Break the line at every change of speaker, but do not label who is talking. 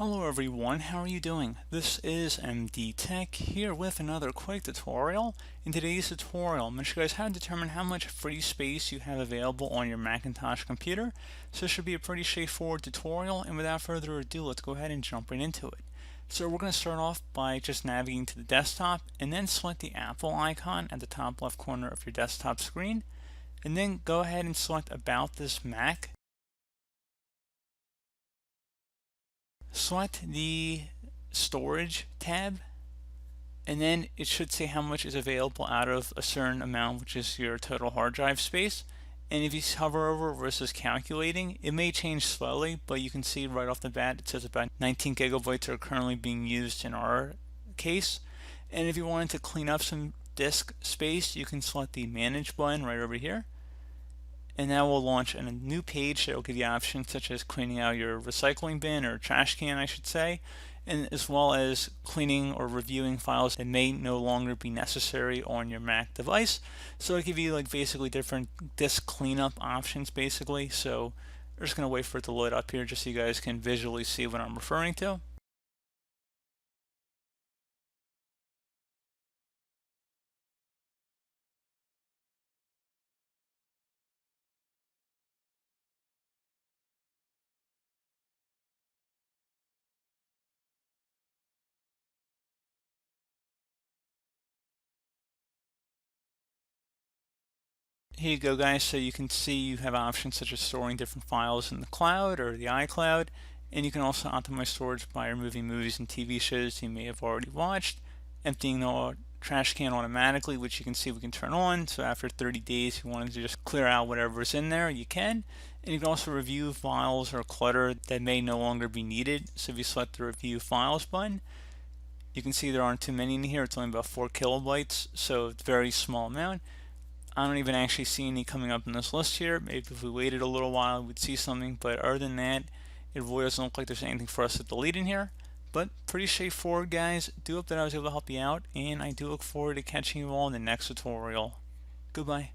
Hello everyone, how are you doing? This is MD Tech here with another quick tutorial. In today's tutorial, I'm going to show you guys how to determine how much free space you have available on your Macintosh computer. So this should be a pretty straightforward tutorial, and without further ado, let's go ahead and jump right into it. So we're going to start off by just navigating to the desktop and then select the Apple icon at the top left corner of your desktop screen, and then go ahead and select About This Mac. Select the storage tab, and then it should say how much is available out of a certain amount, which is your total hard drive space. And if you hover over versus calculating, it may change slowly, but you can see right off the bat it says about 19 gigabytes are currently being used in our case. And if you wanted to clean up some disk space, you can select the manage button right over here, and that will launch a new page that will give you options such as cleaning out your recycling bin or trash can, I should say, and as well as cleaning or reviewing files that may no longer be necessary on your Mac device. So it'll give you like basically different disk cleanup options basically. So I'm just going to wait for it to load up here just so you guys can visually see what I'm referring to. Here you go, guys. So you can see you have options such as storing different files in the cloud or the iCloud, and you can also optimize storage by removing movies and TV shows you may have already watched, emptying the trash can automatically, which you can see we can turn on. So after 30 days, if you wanted to just clear out whatever's in there, you can. And you can also review files or clutter that may no longer be needed. So if you select the Review Files button, you can see there aren't too many in here. It's only about 4 kilobytes, so it's a very small amount. I don't even actually see any coming up in this list here. Maybe if we waited a little while, we'd see something, but other than that, it really doesn't look like there's anything for us to delete in here. But pretty straightforward, guys. Do hope that I was able to help you out, and I do look forward to catching you all in the next tutorial. Goodbye.